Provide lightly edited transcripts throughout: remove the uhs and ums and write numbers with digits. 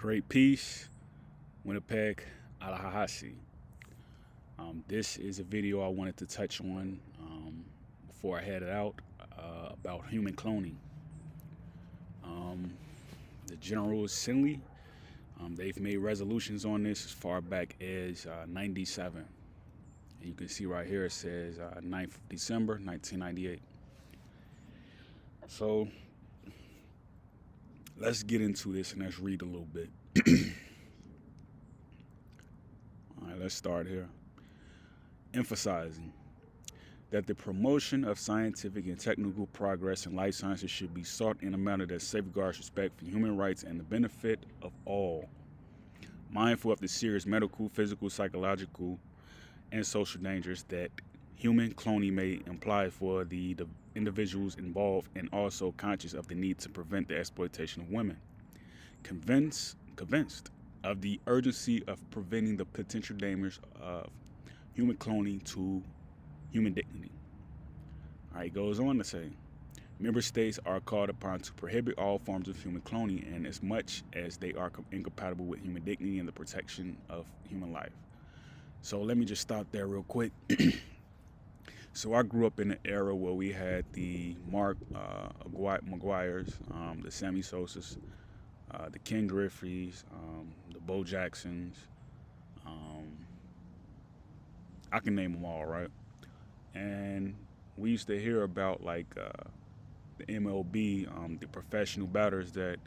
Great Peace, Winnipeg, Alahahasi. This is a video I wanted to touch on before I headed out about human cloning. Um, the General Assembly, they've made resolutions on this as far back as 97. And you can see right here it says 9th of December 1998. So let's get into this and let's read a little bit. All right, let's start here. Emphasizing that the promotion of scientific and technical progress in life sciences should be sought in a manner that safeguards respect for human rights and the benefit of all. Mindful of the serious medical, physical, psychological, and social dangers that human cloning may imply for the individuals involved, and also conscious of the need to prevent the exploitation of women. Convinced of the urgency of preventing the potential dangers of human cloning to human dignity. All right, it goes on to say, member states are called upon to prohibit all forms of human cloning, and as much as they are incompatible with human dignity and the protection of human life. So let me just stop there real quick. So I grew up in an era where we had the Mark McGuires, the Sammy Sosas, the Ken Griffeys, the Bo Jacksons. I can name them all, right? And we used to hear about like the MLB, the professional batters that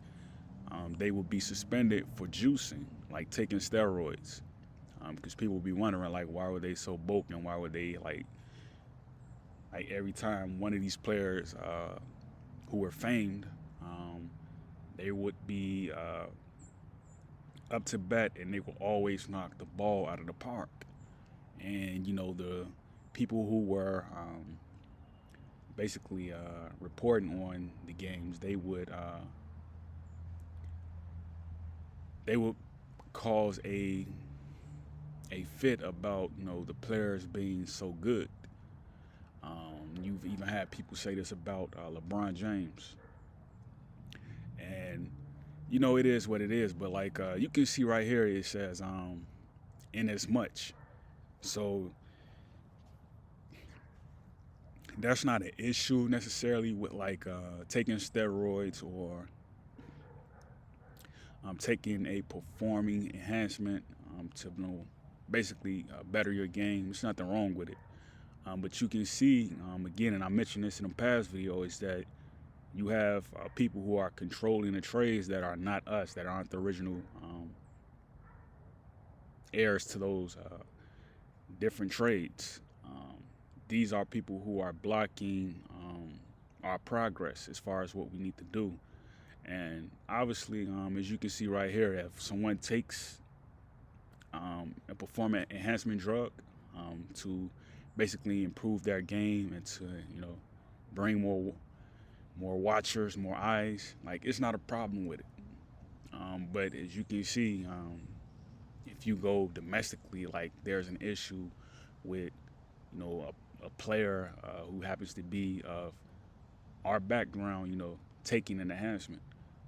they would be suspended for juicing, like taking steroids, because people would be wondering like why were they so bulky and why would they like every time one of these players who were famed, they would be up to bat and they would always knock the ball out of the park. And, you know, the people who were basically reporting on the games, they would cause a fit about, you know, the players being so good. You've even had people say this about LeBron James. And, you know, it is what it is. But, like, you can see right here, it says, in as much. So, that's not an issue necessarily with, like, taking steroids or taking a performing enhancement to, you know, basically better your game. There's nothing wrong with it. But you can see, again, and I mentioned this in a past video, is that you have people who are controlling the trades that are not us, that aren't the original heirs to those different trades. These are people who are blocking our progress as far as what we need to do. And obviously, as you can see right here, if someone takes a performance enhancement drug to basically improve their game and to, you know, bring more watchers, more eyes, like, it's not a problem with it. But as you can see, if you go domestically, like, there's an issue with, you know, a player who happens to be of our background, you know, taking an enhancement.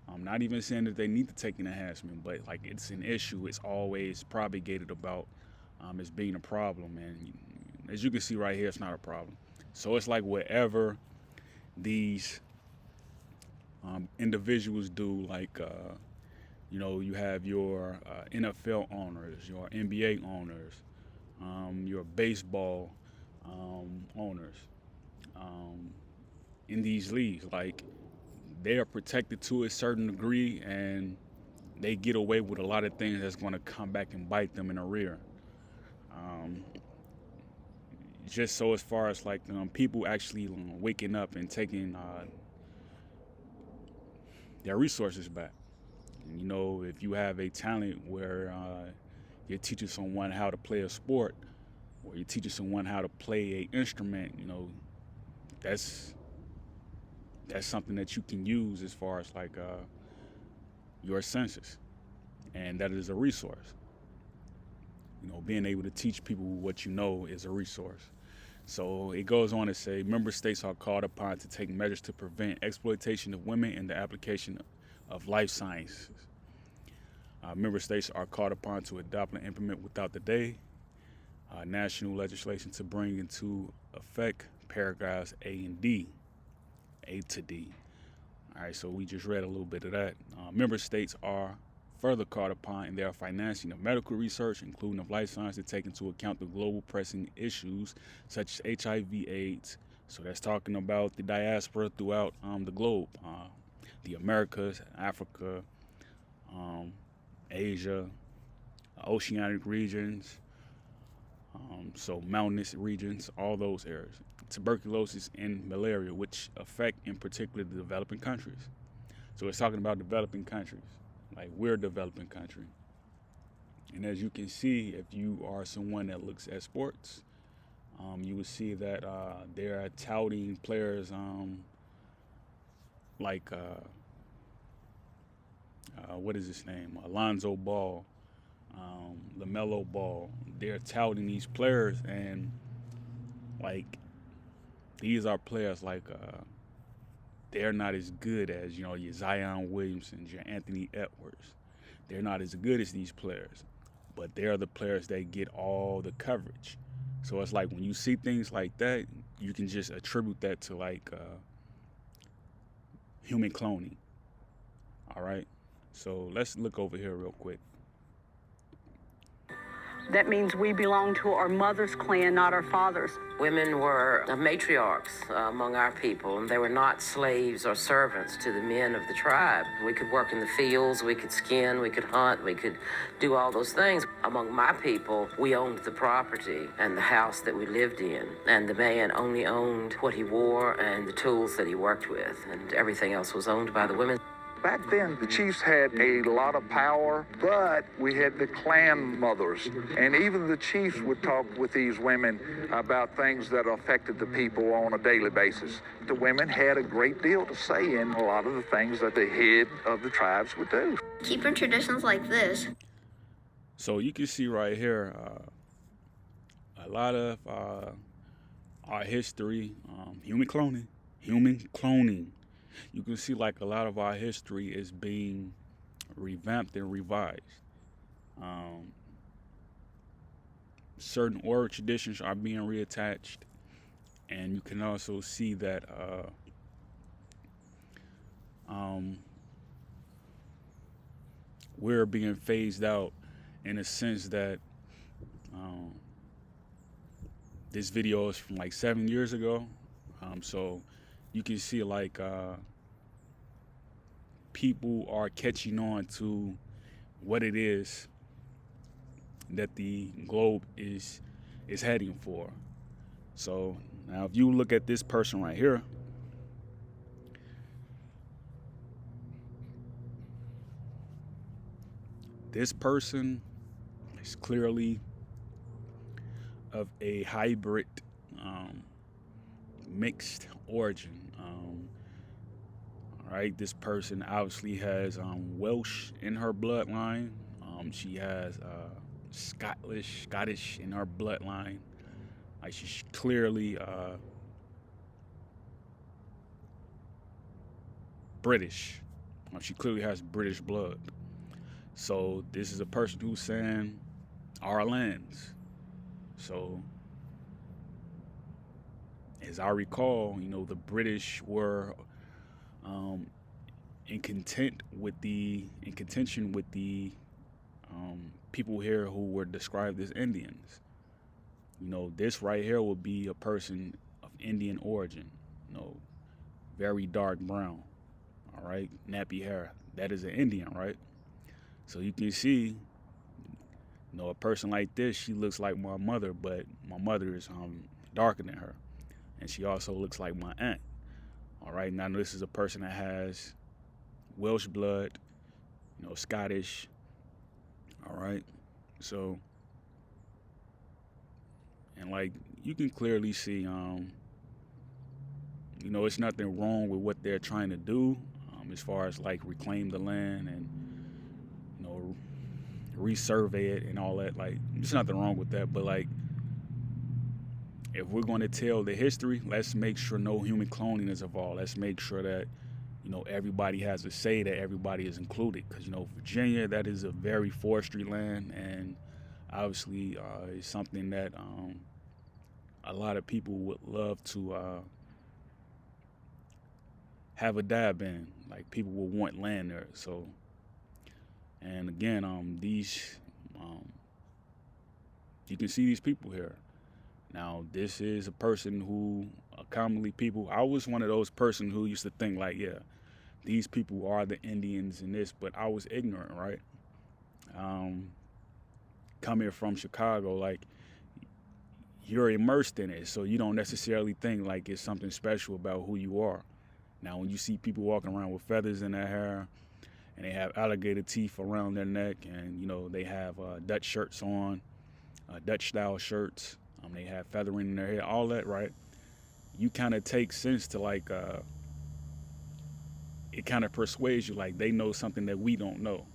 I'm not even saying that they need to take an enhancement, but like, it's an issue. It's always propagated about as being a problem, and as you can see right here, it's not a problem. So it's like whatever these individuals do, like you know, you have your NFL owners, your NBA owners, your baseball owners in these leagues, like, they are protected to a certain degree, and they get away with a lot of things that's going to come back and bite them in the rear. Just so as far as like people actually waking up and taking their resources back. And, you know, if you have a talent where you're teaching someone how to play a sport, or you're teaching someone how to play an instrument, you know, that's something that you can use as far as like your senses, and that is a resource. You know, being able to teach people what you know is a resource. So it goes on to say, member states are called upon to take measures to prevent exploitation of women in the application of life sciences. Member states are called upon to adopt and implement without delay national legislation to bring into effect paragraphs A and D, A to D. All right, so we just read a little bit of that. Member states are further called upon in their financing of medical research, including of life science, to take into account the global pressing issues such as HIV/AIDS. So that's talking about the diaspora throughout the globe, the Americas, Africa, Asia, oceanic regions, so mountainous regions, all those areas. Tuberculosis and malaria, which affect in particular the developing countries. So it's talking about developing countries, like we're a developing country. And as you can see, if you are someone that looks at sports, you will see that they're touting players like what is his name? Alonzo Ball, LaMelo Ball. They're touting these players, and like these are players like they're not as good as your Zion Williamson, your Anthony Edwards. They're not as good as these players, but they're the players that get all the coverage. So it's like when you see things like that, you can just attribute that to like human cloning. All right. So let's look over here real quick. That means we belong to our mother's clan, not our father's. Women were matriarchs among our people, and they were not slaves or servants to the men of the tribe. We could work in the fields, we could skin, we could hunt, we could do all those things. Among my people, we owned the property and the house that we lived in, and the man only owned what he wore and the tools that he worked with, and everything else was owned by the women. Back then, the chiefs had a lot of power, but we had the clan mothers. And even the chiefs would talk with these women about things that affected the people on a daily basis. The women had a great deal to say in a lot of the things that the head of the tribes would do. Keeping traditions like this. So you can see right here a lot of our history, human cloning. You can see like a lot of our history is being revamped and revised. Certain oral traditions are being reattached, and you can also see that we're being phased out in a sense that this video is from like 7 years ago. So you can see like people are catching on to what it is that the globe is heading for. So now if you look at this person right here, this person is clearly of a hybrid mixed origin. All right, this person obviously has Welsh in her bloodline. She has Scottish in her bloodline. Like she's clearly British. She clearly has British blood. So this is a person who's saying our lands. So as I recall, the British were in contention with the people here who were described as Indians. This right here would be a person of Indian origin. Very dark brown. All right, nappy hair. That is an Indian, right? So you can see, a person like this, she looks like my mother, but my mother is darker than her. And she also looks like my aunt. All right, now this is a person that has Welsh blood, Scottish. All right, so, and like you can clearly see, it's nothing wrong with what they're trying to do, as far as like reclaim the land and resurvey it and all that. Like, there's nothing wrong with that, but like, if we're going to tell the history, let's make sure no human cloning is involved. Let's make sure that, everybody has a say, that everybody is included. Because, Virginia, that is a very forestry land, and obviously it's something that a lot of people would love to have a dab in. Like, people will want land there. So, and again, you can see these people here. Now, this is a person who, commonly people, I was one of those person who used to think like, yeah, these people are the Indians and this, but I was ignorant, right? Coming from Chicago, like, you're immersed in it, so you don't necessarily think like it's something special about who you are. Now, when you see people walking around with feathers in their hair, and they have alligator teeth around their neck, and they have Dutch shirts on, Dutch style shirts, they have feathering in their hair, all that, right? You kind of take sense to like, it kind of persuades you like they know something that we don't know.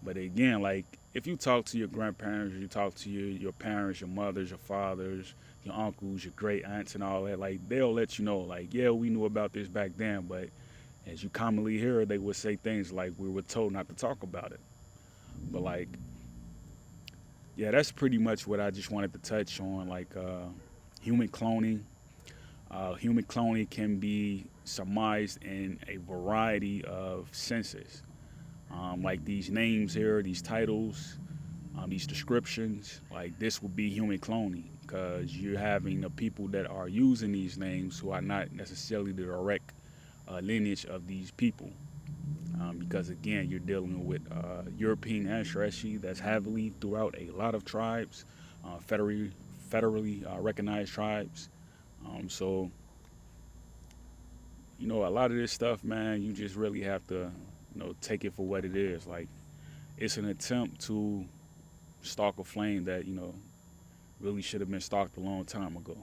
But again, like, if you talk to your grandparents, you talk to your parents, your mothers, your fathers, your uncles, your great aunts and all that, like, they'll let you know, like, yeah, we knew about this back then, but as you commonly hear, they would say things like, we were told not to talk about it. But like, yeah, that's pretty much what I just wanted to touch on, like human cloning. Human cloning can be surmised in a variety of senses. Like these names here, these titles, these descriptions, like this would be human cloning, because you're having the people that are using these names who are not necessarily the direct lineage of these people. Because again, you're dealing with European ancestry that's heavily throughout a lot of tribes, federally recognized tribes. So, a lot of this stuff, man, you just really have to, take it for what it is. Like, it's an attempt to stalk a flame that, really should have been stalked a long time ago.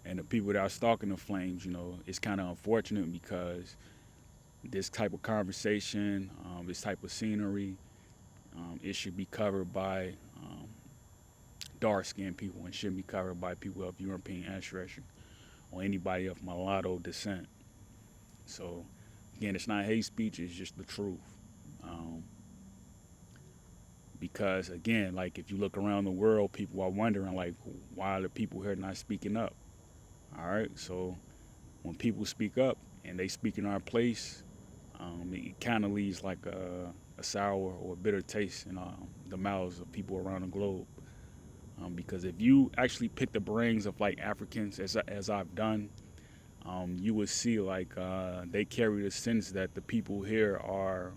And the people that are stalking the flames, it's kind of unfortunate, because this type of conversation, this type of scenery, it should be covered by dark-skinned people, and shouldn't be covered by people of European ancestry or anybody of mulatto descent. So, again, it's not hate speech, it's just the truth. Because, again, like, if you look around the world, people are wondering, like, why are the people here not speaking up? All right, so when people speak up and they speak in our place, it kind of leaves like a sour or a bitter taste in the mouths of people around the globe. Because if you actually pick the brains of like Africans, as I've done, you would see like they carry the sense that the people here are,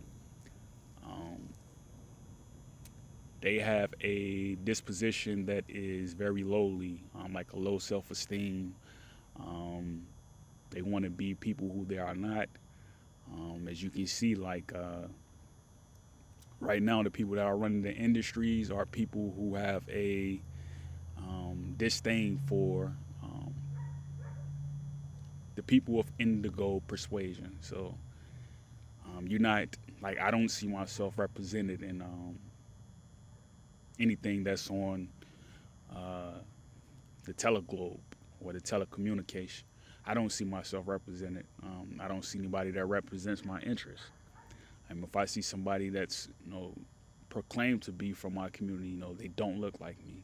they have a disposition that is very lowly, like a low self-esteem. They want to be people who they are not. As you can see, like right now, the people that are running the industries are people who have a disdain for the people of indigo persuasion. So you're not, like, I don't see myself represented in anything that's on the teleglobe or the telecommunication. I don't see myself represented. I don't see anybody that represents my interests. And if I see somebody that's, proclaimed to be from my community, they don't look like me.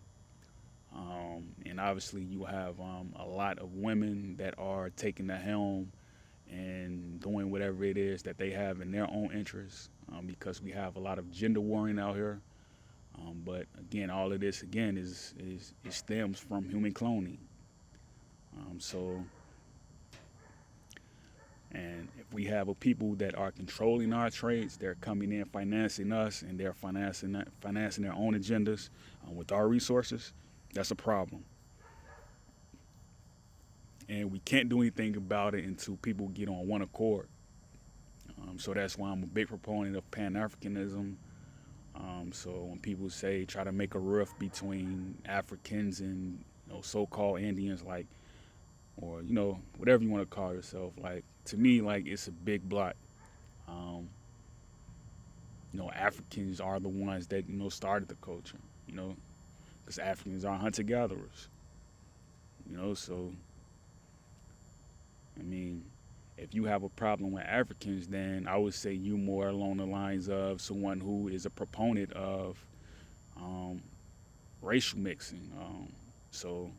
And obviously you have a lot of women that are taking the helm and doing whatever it is that they have in their own interests, because we have a lot of gender warring out here. But again, all of this again is it stems from human cloning. And if we have a people that are controlling our trades, they're coming in financing us, and they're financing their own agendas with our resources, that's a problem. And we can't do anything about it until people get on one accord. So that's why I'm a big proponent of Pan-Africanism. So when people say try to make a rift between Africans and so-called Indians, like, or whatever you want to call yourself, like, to me, like, it's a big blot. Africans are the ones that started the culture, because Africans are hunter-gatherers, so I mean, if you have a problem with Africans, then I would say you more along the lines of someone who is a proponent of racial mixing. So,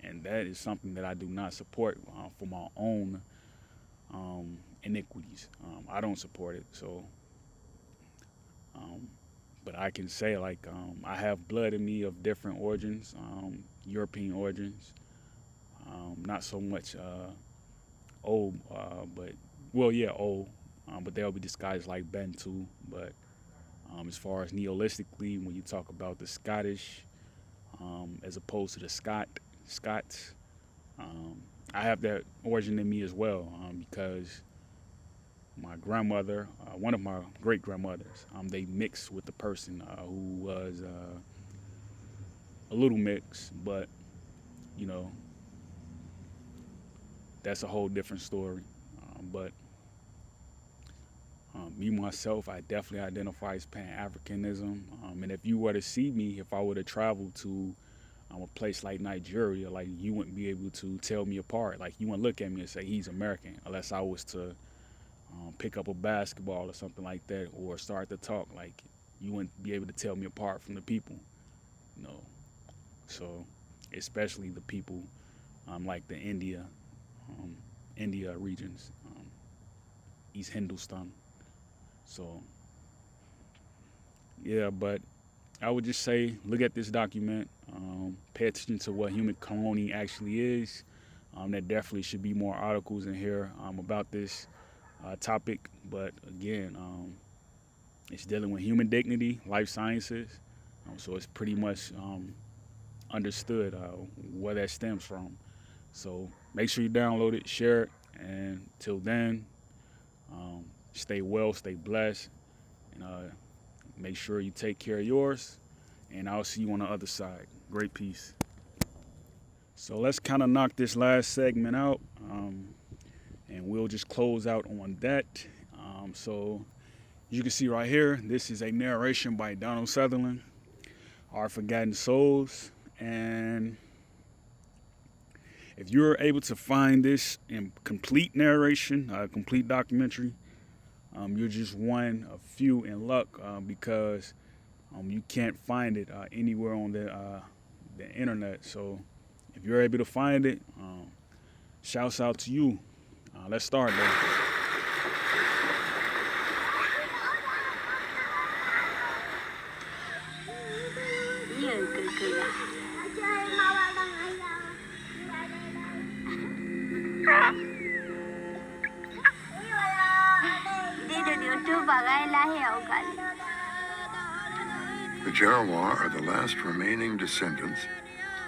and that is something that I do not support for my own iniquities. I don't support it. So, but I can say like I have blood in me of different origins, European origins, not so much old, but well, yeah, old, but they'll be disguised like Bantu. But as far as neolistically, when you talk about the Scottish, as opposed to the Scots, I have that origin in me as well, because my grandmother, one of my great grandmothers, they mixed with the person who was a little mixed, but you know, that's a whole different story. But me myself, I definitely identify as Pan-Africanism. And if you were to see me, if I were to travel to a place like Nigeria, like you wouldn't be able to tell me apart. Like you wouldn't look at me and say he's American, unless I was to pick up a basketball or something like that, or start to talk. Like you wouldn't be able to tell me apart from the people, you know. So, especially the people like the India regions, East Hindustan. So, yeah, but I would just say, look at this document, pay attention to what human cloning actually is. There definitely should be more articles in here about this topic, but again, it's dealing with human dignity, life sciences, so it's pretty much understood where that stems from. So make sure you download it, share it, and till then, stay well, stay blessed, and make sure you take care of yours, and I'll see you on the other side. Great peace. So let's kind of knock this last segment out, and we'll just close out on that. So you can see right here, this is a narration by Donald Sutherland, Our Forgotten Souls. And if you're able to find this in complete narration, complete documentary, you're just one of few in luck, because you can't find it anywhere on the internet. So if you're able to find it, shouts out to you. Let's start though. The Jarawa are the last remaining descendants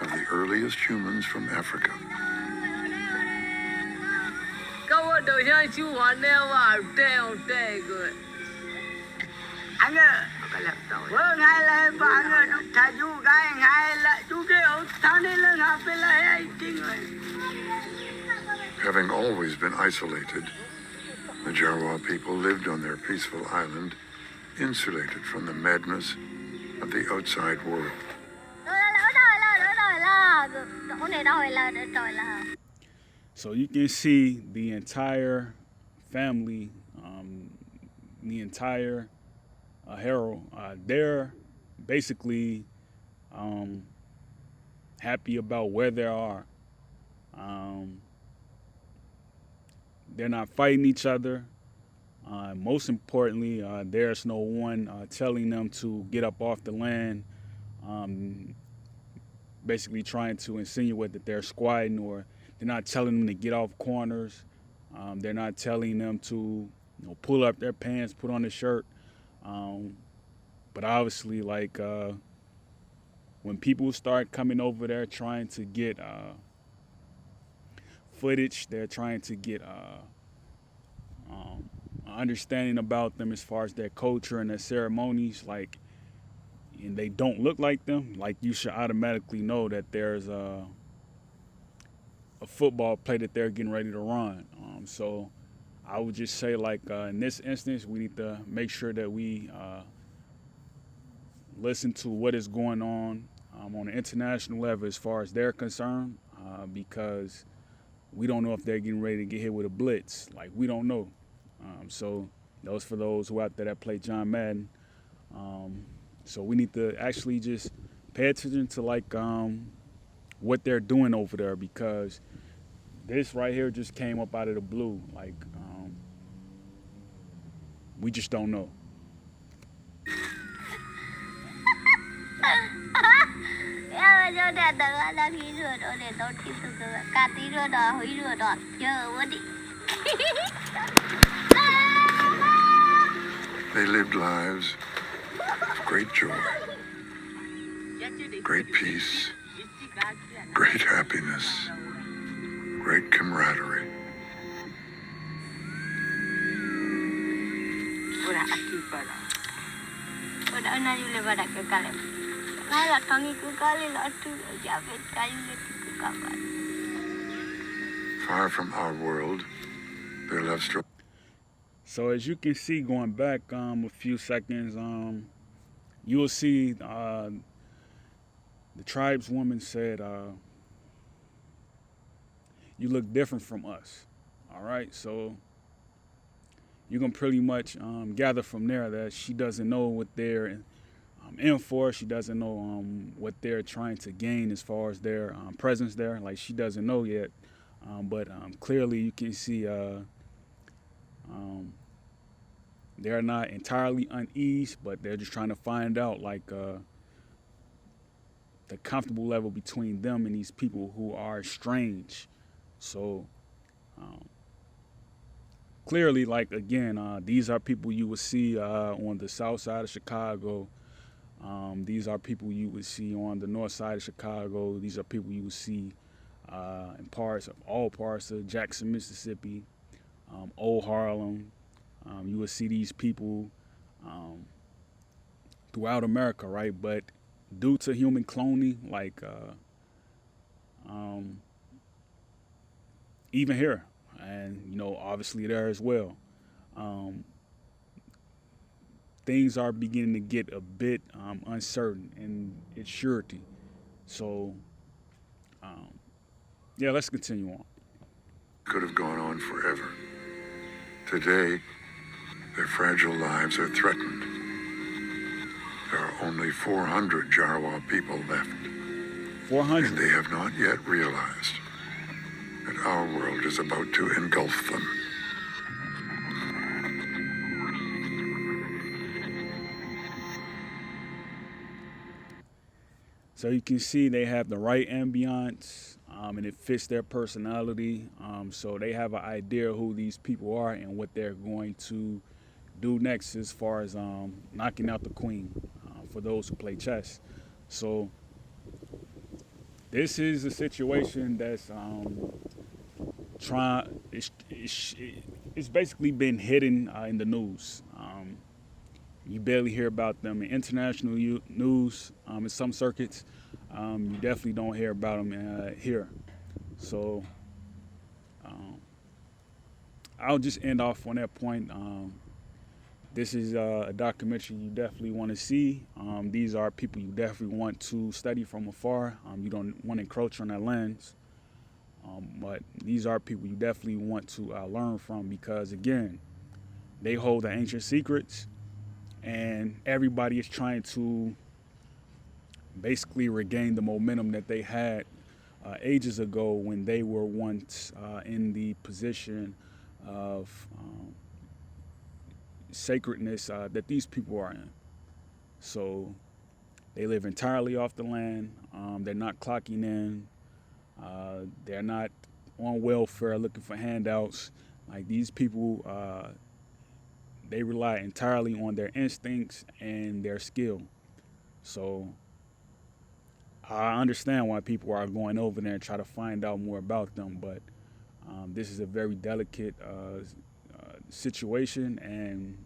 of the earliest humans from Africa. Having always been isolated, the Jarawa people lived on their peaceful island, insulated from the madness of the outside world. So you can see the entire family, the entire Herald, they're basically happy about where they are. They're not fighting each other. Most importantly, there's no one telling them to get up off the land, basically trying to insinuate that they're squatting, or they're not telling them to get off corners. They're not telling them to, pull up their pants, put on a shirt. But obviously, like, when people start coming over there trying to get footage, they're trying to get understanding about them as far as their culture and their ceremonies, like, and they don't look like them, like, you should automatically know that there's a football play that they're getting ready to run. So I would just say, like, in this instance, we need to make sure that we listen to what is going on an international level as far as they're concerned, because we don't know if they're getting ready to get hit with a blitz. Like, we don't know. So those for those who out there that play John Madden. So we need to actually just pay attention to like what they're doing over there, because this right here just came up out of the blue. Like, we just don't know. They lived lives of great joy, great peace, great happiness, great camaraderie. Far from our world, their love story. So as you can see, going back a few seconds, you will see the tribeswoman said, you look different from us. All right, so you can pretty much gather from there that she doesn't know what they're in for. She doesn't know what they're trying to gain as far as their presence there. Like, she doesn't know yet, but clearly you can see they're not entirely uneasy, but they're just trying to find out like the comfortable level between them and these people who are strange. So clearly, like, again, these are people you would see on the south side of Chicago. These are people you would see on the north side of Chicago. These are people you would see in all parts of Jackson, Mississippi, Old Harlem. You would see these people throughout America, right? But due to human cloning, like even here, and obviously there as well, things are beginning to get a bit uncertain in its surety. So yeah, let's continue on. Could have gone on forever. Today, their fragile lives are threatened. There are only 400 Jarwa people left. 400. And they have not yet realized that our world is about to engulf them. So you can see they have the right ambiance, and it fits their personality. So they have an idea who these people are and what they're going to do next as far as knocking out the queen for those who play chess. So this is a situation that's it's basically been hidden in the news. You barely hear about them in international news in some circuits. You definitely don't hear about them here. So I'll just end off on that point. This is a documentary you definitely want to see. These are people you definitely want to study from afar. You don't want to encroach on that lens. But these are people you definitely want to learn from, because, again, they hold the ancient secrets, and everybody is trying to basically regain the momentum that they had ages ago when they were once in the position of sacredness that these people are in. So they live entirely off the land. They're not clocking in. They're not on welfare looking for handouts. Like, these people, they rely entirely on their instincts and their skill. So I understand why people are going over there and try to find out more about them, but this is a very delicate situation, and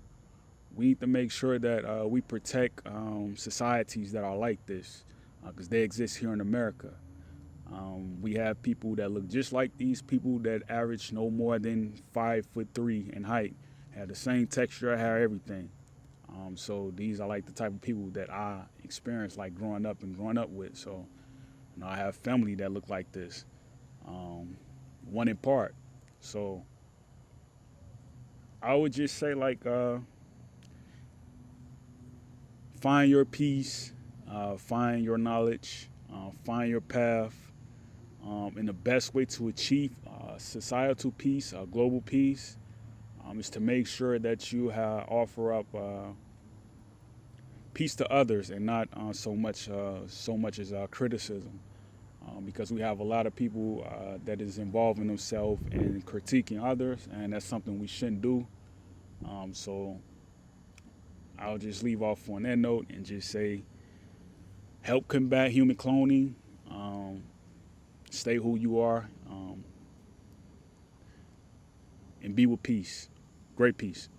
we need to make sure that we protect societies that are like this, because they exist here in America. We have people that look just like these people that average no more than 5'3" in height, have the same texture, hair, everything. So these are like the type of people that I experienced, like, growing up with. So I have family that look like this. one in part. So I would just say, like, find your peace, find your knowledge, find your path. And the best way to achieve societal peace, global peace, is to make sure that you offer up peace to others, and not so much as criticism, because we have a lot of people that is involving themselves in critiquing others, and that's something we shouldn't do. So I'll just leave off on that note and just say, help combat human cloning. Stay who you are, and be with peace. Great peace.